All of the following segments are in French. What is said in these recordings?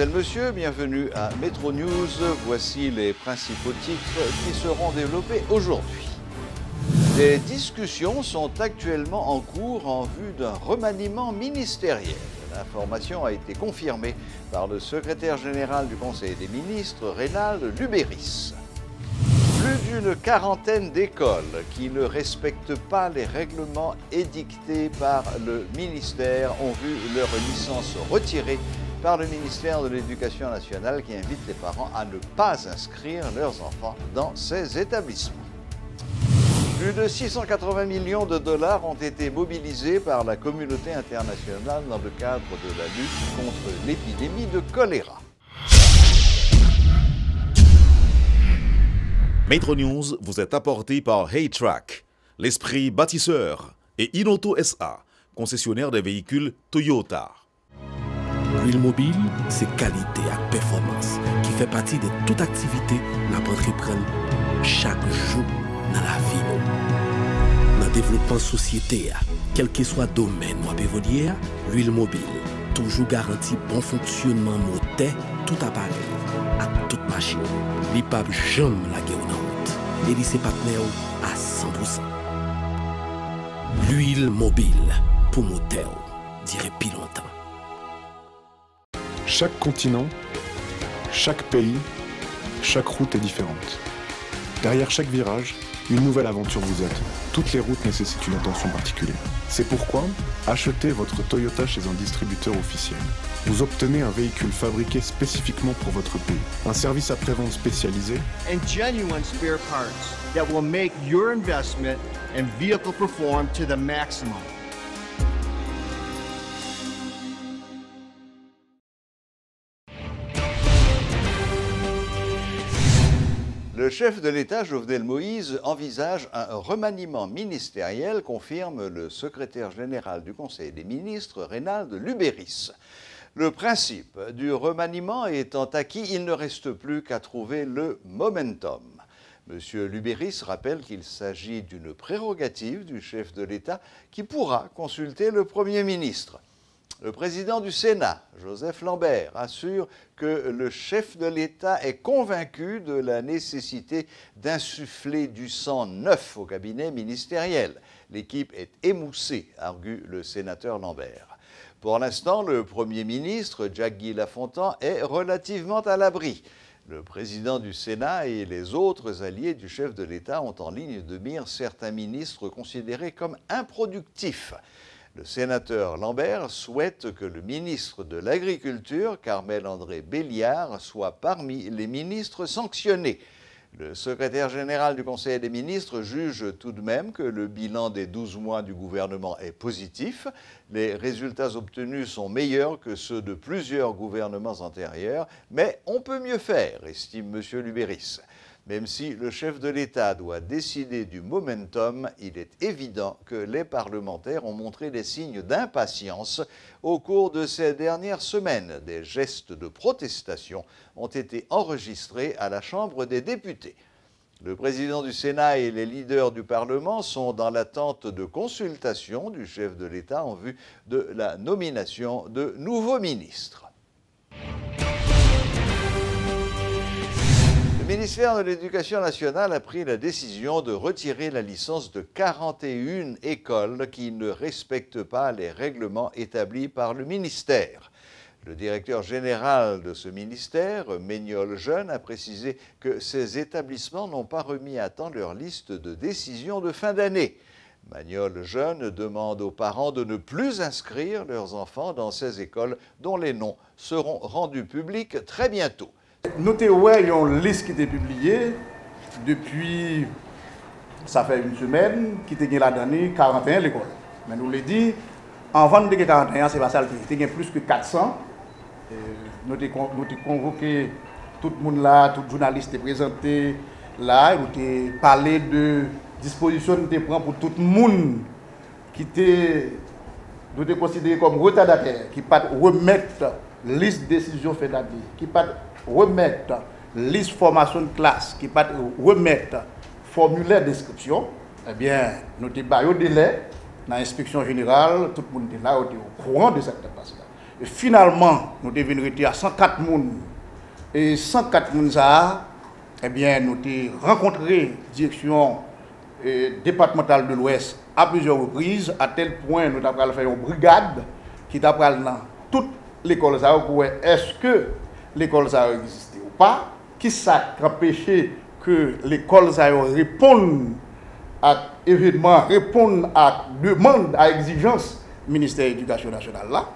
Mesdemoiselles, Messieurs, bienvenue à Métro News. Voici les principaux titres qui seront développés aujourd'hui. Des discussions sont actuellement en cours en vue d'un remaniement ministériel. L'information a été confirmée par le secrétaire général du Conseil des ministres, Reynald Lubéris. Plus d'une quarantaine d'écoles qui ne respectent pas les règlements édictés par le ministère ont vu leur licence retirée par le ministère de l'Éducation nationale qui invite les parents à ne pas inscrire leurs enfants dans ces établissements. Plus de 680 millions de dollars ont été mobilisés par la communauté internationale dans le cadre de la lutte contre l'épidémie de choléra. Métro News vous est apporté par Haytrack, l'esprit bâtisseur, et Inoto SA, concessionnaire des véhicules Toyota. L'huile mobile, c'est qualité et performance qui fait partie de toute activité que nous entreprenons chaque jour dans la vie. Dans le développement de la société, quel que soit le domaine où vous évoluez, l'huile mobile toujours garantit bon fonctionnement moteur, tout appareil, à toute machine. L'IPAB jamais la guerre en route. Et ses partenaires à 100%. L'huile mobile pour moteur, dirait plus longtemps. Chaque continent, chaque pays, chaque route est différente. Derrière chaque virage, une nouvelle aventure vous attend. Toutes les routes nécessitent une attention particulière. C'est pourquoi, achetez votre Toyota chez un distributeur officiel. Vous obtenez un véhicule fabriqué spécifiquement pour votre pays. Un service après-vente spécialisé. And genuine spare parts that will make your investment and vehicle perform to the maximum. Le chef de l'État, Jovenel Moïse, envisage un remaniement ministériel, confirme le secrétaire général du Conseil des ministres, Reynald Lubéris. Le principe du remaniement étant acquis, il ne reste plus qu'à trouver le momentum. M. Lubéris rappelle qu'il s'agit d'une prérogative du chef de l'État qui pourra consulter le Premier ministre. Le président du Sénat, Joseph Lambert, assure que le chef de l'État est convaincu de la nécessité d'insuffler du sang neuf au cabinet ministériel. L'équipe est émoussée, argue le sénateur Lambert. Pour l'instant, le Premier ministre, Jacques-Guy Lafontant, est relativement à l'abri. Le président du Sénat et les autres alliés du chef de l'État ont en ligne de mire certains ministres considérés comme improductifs. Le sénateur Lambert souhaite que le ministre de l'Agriculture, Carmel-André Belliard, soit parmi les ministres sanctionnés. Le secrétaire général du Conseil des ministres juge tout de même que le bilan des 12 mois du gouvernement est positif. Les résultats obtenus sont meilleurs que ceux de plusieurs gouvernements antérieurs, mais on peut mieux faire, estime M. Lubéris. Même si le chef de l'État doit décider du momentum, il est évident que les parlementaires ont montré des signes d'impatience au cours de ces dernières semaines. Des gestes de protestation ont été enregistrés à la Chambre des députés. Le président du Sénat et les leaders du Parlement sont dans l'attente de consultation du chef de l'État en vue de la nomination de nouveaux ministres. Le ministère de l'Éducation nationale a pris la décision de retirer la licence de 41 écoles qui ne respectent pas les règlements établis par le ministère. Le directeur général de ce ministère, Maignolle Jeune, a précisé que ces établissements n'ont pas remis à temps leur liste de décisions de fin d'année. Magnol Jeune demande aux parents de ne plus inscrire leurs enfants dans ces écoles dont les noms seront rendus publics très bientôt. Nous avons une liste qui était publiée depuis, ça fait une semaine, qui était la dernière 41 l'école. Mais nous l'avons dit, avant de 41, c'est pas ça, il y a plus que 400. Nous avons convoqué tout le monde là, tout journaliste est présenté là, nous avons parlé de dispositions que nous avons pour tout le monde qui était considéré comme retardataire, qui ne pas remettre liste de décision faite d'année, qui ne pas remettre liste formation de classe, qui ne pas remettre formulaire d'inscription. Eh bien, nous avons au délai dans l'inspection générale, tout le monde est là, on est au courant de cette passe-là. finalement, nous devons rester à 104 personnes. Et 104 personnes, ça, eh bien, nous avons rencontré la direction départementale de l'Ouest à plusieurs reprises, à tel point nous avons fait une brigade qui t'a pris dans toute l'école pour est-ce que l'école ça existe ou pas, qui ça empêché que l'école ça réponde à événements, réponde à demandes, à exigences du ministère de l'Éducation nationale là.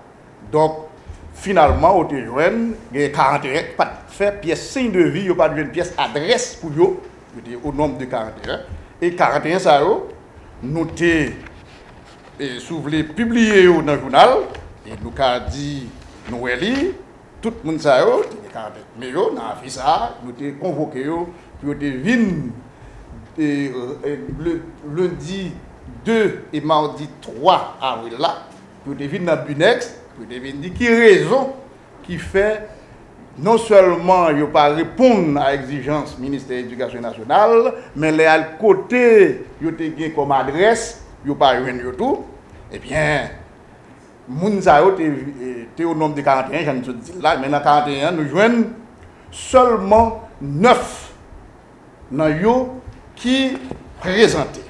Donc finalement au TJN, il y a 41 pas faire pièce signe de vie, il n'y a pas de pièce adresse pour eux, au nombre de 41 et 41 ça nous et si vous voulez publier dans le journal et nous avons dit nous lire tout le monde ça mais nous avons fait ça, nous avons convoqué pour venir le lundi 2 et mardi 3 avril là pour venir dans Bunex pour venir dire qui raison qui fait non seulement il ne pas répondre à l'exigence du ministère de l'Éducation nationale, mais les à côté, il y a comme adresse, il n'y a pas de tout. Eh bien, Mounzao était au nombre de 41, j'en ai dit là, mais dans 41, nous jouons seulement 9 qui présentent.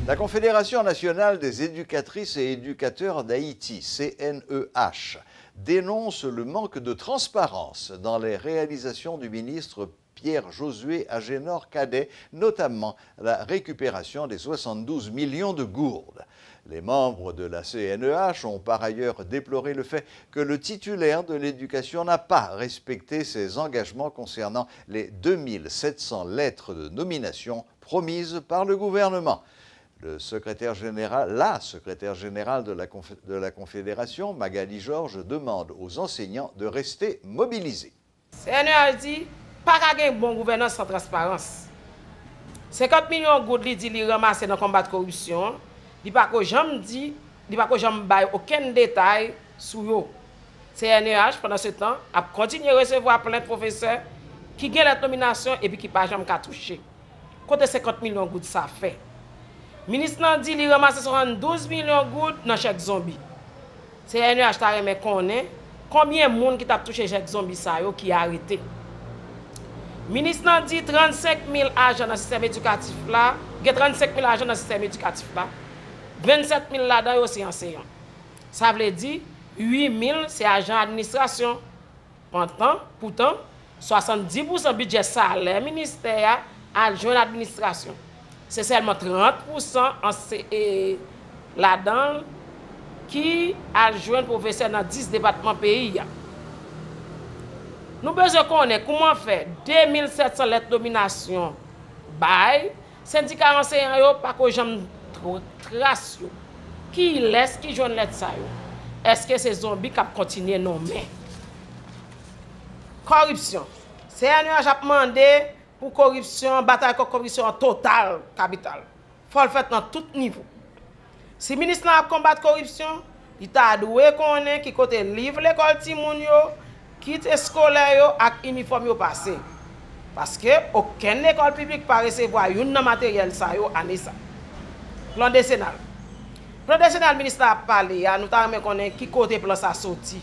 La Confédération nationale des éducatrices et éducateurs d'Haïti, CNEH, dénonce le manque de transparence dans les réalisations du ministre Pierre-Josué Agénor-Cadet, notamment la récupération des 72 millions de gourdes. Les membres de la CNEH ont par ailleurs déploré le fait que le titulaire de l'éducation n'a pas respecté ses engagements concernant les 2700 lettres de nomination promises par le gouvernement. La secrétaire générale de la Confédération, Magali Georges, demande aux enseignants de rester mobilisés. CNEH dit pas qu'à une bonne gouvernance sans transparence. 50 millions de gouttes dit ramasser dans le combat de corruption. Il n'y a pas que j'aime dit, il n'y a pas que j'aime bailler aucun détail sur eux. CNEH pendant ce temps a continué à recevoir plein de professeurs qui gagnent la nomination et puis qui pas jamais touché. Côté 50 millions de gouttes ça fait. Le ministre a dit qu'il ramasse 72 millions de gouttes dans chaque zombie. CNEH t'a remis connaît combien de monde qui t'a touché chaque zombie ça qui a arrêté. Le ministre a dit 35 000 agents dans le système éducatif là, il y a 35 000 agents dans le système éducatif là. 27 000 là-dedans aussi enseignants. Ça veut dire 8 000 c'est agents d'administration. Pourtant 70% budget salaire ministère adjoint d'administration. C'est seulement 30% là-dedans qui adjoint professeur dans 10 départements pays. Nous besoin connaître comment faire 2700 lettres de nomination. Bye, syndicat enseignant yo pas que j'aime trace yo. Qui laisse qui joindre lettre ça yo. Est-ce que ces zombies qui continuer non mais corruption. CNEH a demandé pour corruption, bataille contre corruption totale, capitale. Il faut le faire dans tout niveau. Si le ministre a combattre la corruption, il t'a doué qu'on est qui côté livre l'école Timoun yo, quitte scolaire avec uniforme yo passé. Parce que aucune école publique pas recevoir un matériel ça yo année ça. Plan décennal. Plan décennal ministre a parlé, nous t'a connaît qui côté plan ça sorti.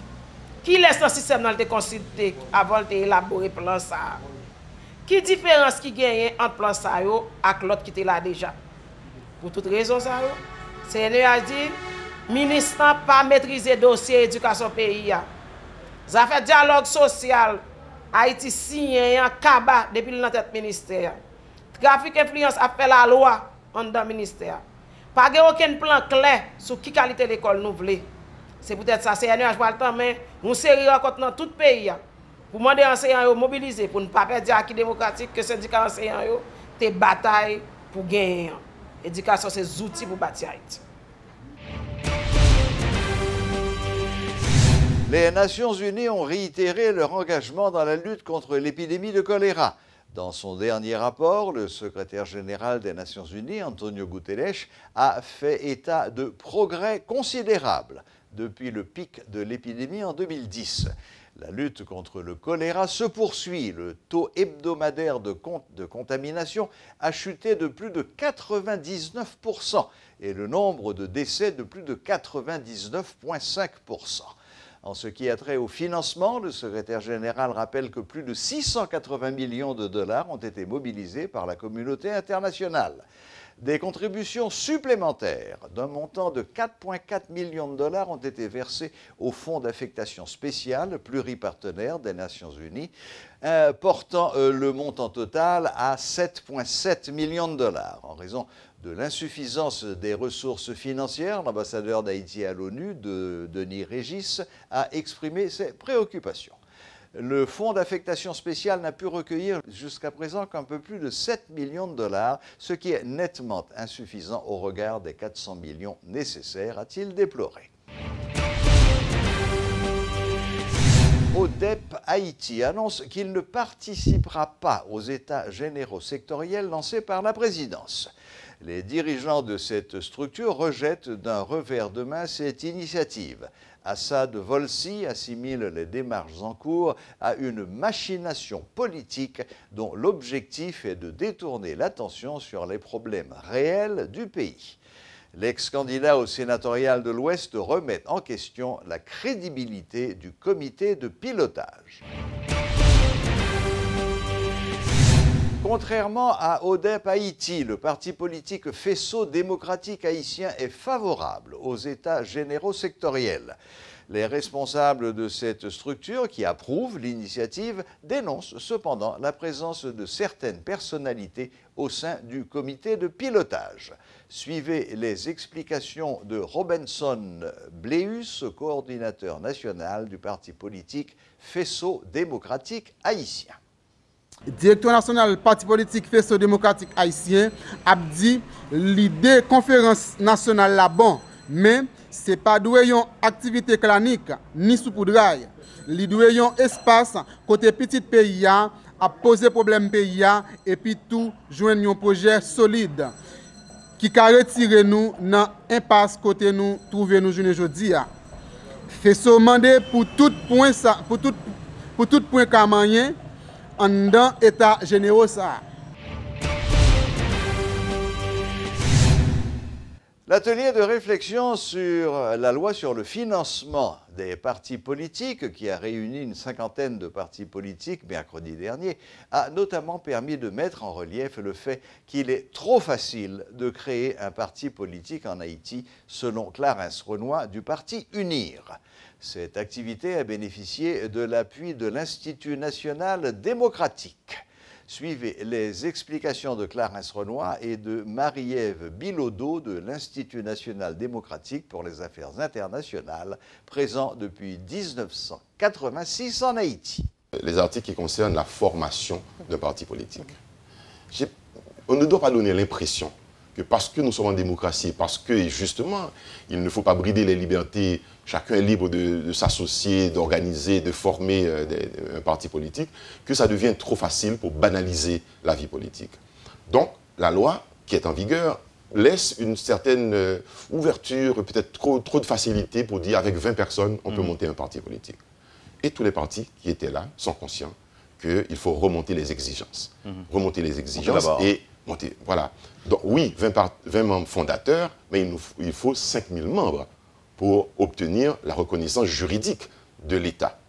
Qui laisse le système dans le consulter avant de élaborer plan ça. Qui différence qui gagne entre plan ça yo ak l'autre qui était là déjà. Pour toute raison ça yo, CNEH a dit ministre n'a pas maîtriser dossier éducation pays. Ça fait dialogue social Haïti signé un kaba depuis le tête ministère. Trafic influence a fait la loi en dans ministère. Pas aucun plan clair sur qui qualité l'école nous voulons. C'est peut-être ça CNEH va le temps mais nous série rencontre dans tout pays pour demander enseignants yo mobiliser pour ne pas perdre acquis démocratique que syndicat enseignants yo te bataille pour gagner. Éducation c'est outils pour bâtir Haïti. Les Nations Unies ont réitéré leur engagement dans la lutte contre l'épidémie de choléra. Dans son dernier rapport, le secrétaire général des Nations Unies, Antonio Guterres, a fait état de progrès considérables depuis le pic de l'épidémie en 2010. La lutte contre le choléra se poursuit. Le taux hebdomadaire de contamination a chuté de plus de 99% et le nombre de décès de plus de 99,5%. En ce qui a trait au financement, le secrétaire général rappelle que plus de 680 millions de dollars ont été mobilisés par la communauté internationale. Des contributions supplémentaires d'un montant de 4,4 millions de dollars ont été versées au Fonds d'affectation spéciale pluripartenaire des Nations Unies, portant le montant total à 7,7 millions de dollars. En raison de l'insuffisance des ressources financières, l'ambassadeur d'Haïti à l'ONU, Denis Régis, a exprimé ses préoccupations. Le fonds d'affectation spéciale n'a pu recueillir jusqu'à présent qu'un peu plus de 7 millions de dollars, ce qui est nettement insuffisant au regard des 400 millions nécessaires, a-t-il déploré. ODEP Haïti annonce qu'il ne participera pas aux États généraux sectoriels lancés par la présidence. Les dirigeants de cette structure rejettent d'un revers de main cette initiative. Assad Volsi assimile les démarches en cours à une machination politique dont l'objectif est de détourner l'attention sur les problèmes réels du pays. L'ex-candidat au sénatorial de l'Ouest remet en question la crédibilité du comité de pilotage. Contrairement à ODEP Haïti, le parti politique Faisceau démocratique haïtien est favorable aux États généraux sectoriels. Les responsables de cette structure, qui approuvent l'initiative, dénoncent cependant la présence de certaines personnalités au sein du comité de pilotage. Suivez les explications de Robinson Bléus, coordinateur national du parti politique Faisceau démocratique haïtien. Directeur national parti politique Faisceau démocratique haïtien a dit l'idée conférence nationale là bon, mais c'est pas doué une activité clanique ni soupoudrail. Li doué un espace côté petit pays a poser problème pays et puis tout joindre un projet solide qui ka retirer nous dans impasse côté nous trouver nous journée jodi a. Faisceau mandé pour tout point ça pour tout point camanien en dans état généraux ça. L'atelier de réflexion sur la loi sur le financement des partis politiques, qui a réuni une cinquantaine de partis politiques mercredi dernier, a notamment permis de mettre en relief le fait qu'il est trop facile de créer un parti politique en Haïti, selon Clarence Renoy du parti UNIR. Cette activité a bénéficié de l'appui de l'Institut national démocratique. Suivez les explications de Clarence Renoy et de Marie-Ève Bilodeau de l'Institut national démocratique pour les affaires internationales, présent depuis 1986 en Haïti. Les articles qui concernent la formation d'un parti politique. On ne doit pas donner l'impression que parce que nous sommes en démocratie, parce que justement, il ne faut pas brider les libertés, chacun est libre de s'associer, d'organiser, de former un parti politique, que ça devient trop facile pour banaliser la vie politique. Donc, la loi qui est en vigueur laisse une certaine ouverture, peut-être trop de facilité pour dire avec 20 personnes, on peut monter un parti politique. Et tous les partis qui étaient là sont conscients qu'il faut remonter les exigences. Remonter les exigences et monter, voilà. Donc oui, 20 membres fondateurs, mais il faut 5000 membres pour obtenir la reconnaissance juridique de l'État.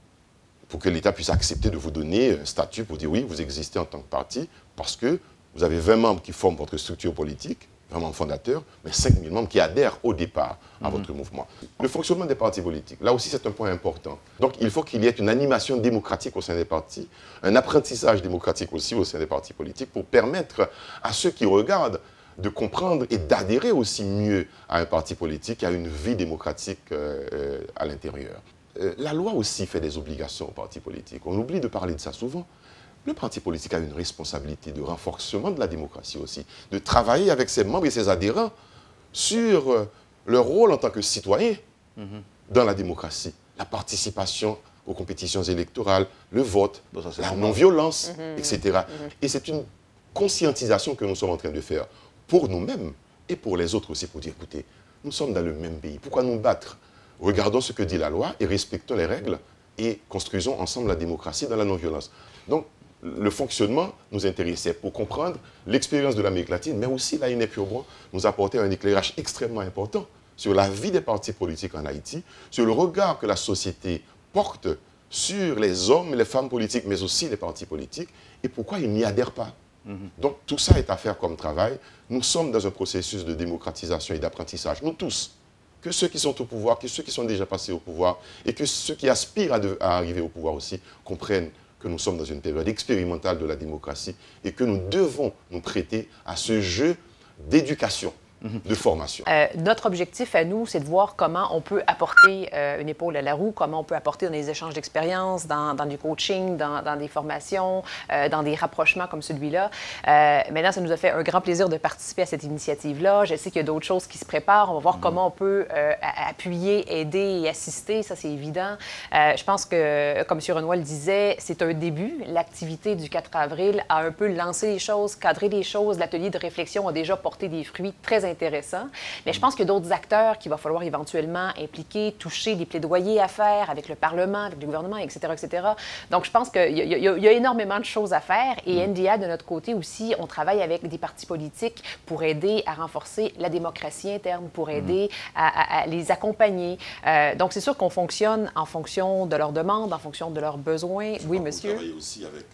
Pour que l'État puisse accepter de vous donner un statut pour dire oui, vous existez en tant que parti, parce que vous avez 20 membres qui forment votre structure politique, 20 membres fondateurs, mais 5000 membres qui adhèrent au départ à votre mouvement. Le fonctionnement des partis politiques, là aussi c'est un point important. Donc il faut qu'il y ait une animation démocratique au sein des partis, un apprentissage démocratique aussi au sein des partis politiques pour permettre à ceux qui regardent de comprendre et d'adhérer aussi mieux à un parti politique, à une vie démocratique à l'intérieur. La loi aussi fait des obligations aux partis politiques. On oublie de parler de ça souvent. Le parti politique a une responsabilité de renforcement de la démocratie aussi, de travailler avec ses membres et ses adhérents sur leur rôle en tant que citoyen dans la démocratie, la participation aux compétitions électorales, le vote, la non-violence, etc. Et c'est une conscientisation que nous sommes en train de faire pour nous-mêmes et pour les autres aussi, pour dire, écoutez, nous sommes dans le même pays, pourquoi nous battre? Regardons ce que dit la loi et respectons les règles et construisons ensemble la démocratie dans la non-violence. Donc, le fonctionnement nous intéressait pour comprendre l'expérience de l'Amérique latine, mais aussi l'ANEP Urban nous apportait un éclairage extrêmement important sur la vie des partis politiques en Haïti, sur le regard que la société porte sur les hommes et les femmes politiques, mais aussi les partis politiques, et pourquoi ils n'y adhèrent pas. Donc tout ça est à faire comme travail. Nous sommes dans un processus de démocratisation et d'apprentissage, nous tous, que ceux qui sont au pouvoir, que ceux qui sont déjà passés au pouvoir, et que ceux qui aspirent à arriver au pouvoir aussi, comprennent que nous sommes dans une période expérimentale de la démocratie et que nous devons nous prêter à ce jeu d'éducation, de formation. Notre objectif à nous, c'est de voir comment on peut apporter une épaule à la roue, comment on peut apporter dans des échanges d'expérience, dans du coaching, dans des formations, dans des rapprochements comme celui-là. Maintenant, ça nous a fait un grand plaisir de participer à cette initiative-là. Je sais qu'il y a d'autres choses qui se préparent. On va voir comment on peut appuyer, aider et assister. Ça, c'est évident. Je pense que, comme M. Renoir le disait, c'est un début. L'activité du 4 avril a un peu lancé les choses, cadré les choses. L'atelier de réflexion a déjà porté des fruits très intéressant. Mais je pense qu'il y a d'autres acteurs qu'il va falloir éventuellement impliquer, toucher, des plaidoyers à faire avec le Parlement, avec le gouvernement, etc., etc. Donc, je pense qu'il y a énormément de choses à faire. Et NDA, de notre côté aussi, on travaille avec des partis politiques pour aider à renforcer la démocratie interne, pour aider à les accompagner. Donc, c'est sûr qu'on fonctionne en fonction de leurs demandes, en fonction de leurs besoins. Oui, monsieur. Vous travaillez aussi avec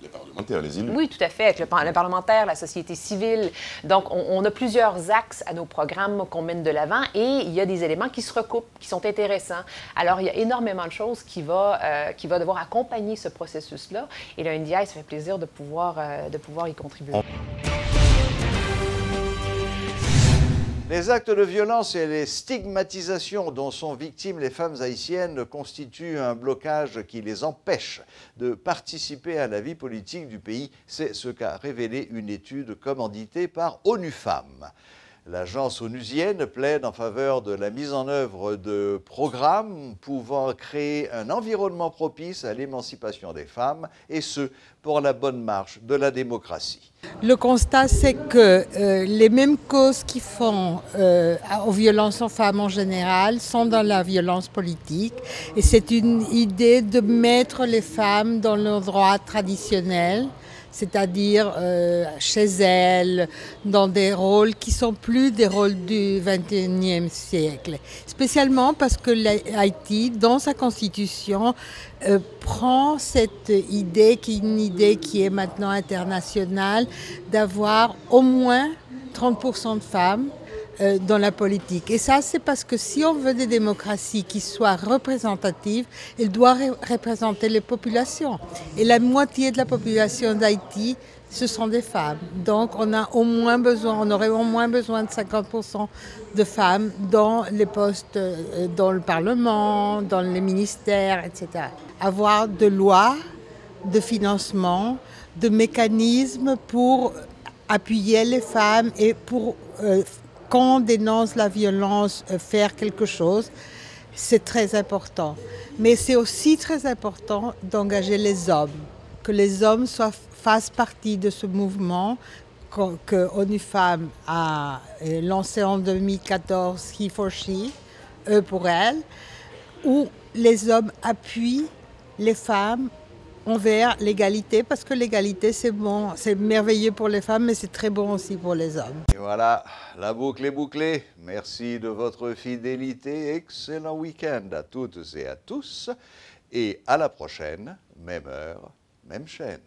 les parlementaires, les élus. Oui, tout à fait, avec le parlementaire, la société civile. Donc, on a plusieurs axes à nos programmes qu'on mène de l'avant et il y a des éléments qui se recoupent, qui sont intéressants. Alors, il y a énormément de choses qui va devoir accompagner ce processus-là. Et le NDI, ça fait plaisir de pouvoir y contribuer. Les actes de violence et les stigmatisations dont sont victimes les femmes haïtiennes constituent un blocage qui les empêche de participer à la vie politique du pays. C'est ce qu'a révélé une étude commanditée par ONU Femmes. L'agence onusienne plaide en faveur de la mise en œuvre de programmes pouvant créer un environnement propice à l'émancipation des femmes, et ce, pour la bonne marche de la démocratie. Le constat, c'est que les mêmes causes qui font aux violences aux femmes en général sont dans la violence politique. Et c'est une idée de mettre les femmes dans leurs droits traditionnels, c'est-à-dire chez elles, dans des rôles qui ne sont plus des rôles du XXIe siècle. Spécialement parce que l'Haïti, dans sa constitution, prend cette idée, qui est une idée qui est maintenant internationale, d'avoir au moins 30% de femmes dans la politique. Et ça, c'est parce que si on veut des démocraties qui soient représentatives, elles doivent représenter les populations. Et la moitié de la population d'Haïti, ce sont des femmes. Donc, on aurait au moins besoin de 50% de femmes dans les postes, dans le Parlement, dans les ministères, etc. Avoir de lois, de financement, de mécanismes pour appuyer les femmes et pour quand on dénonce la violence, faire quelque chose, c'est très important. Mais c'est aussi très important d'engager les hommes, que les hommes fassent partie de ce mouvement que ONU Femmes a lancé en 2014, He for She, eux pour elles, où les hommes appuient les femmes envers l'égalité, parce que l'égalité, c'est bon, c'est merveilleux pour les femmes, mais c'est très bon aussi pour les hommes. Et voilà, la boucle est bouclée. Merci de votre fidélité. Excellent week-end à toutes et à tous. Et à la prochaine, même heure, même chaîne.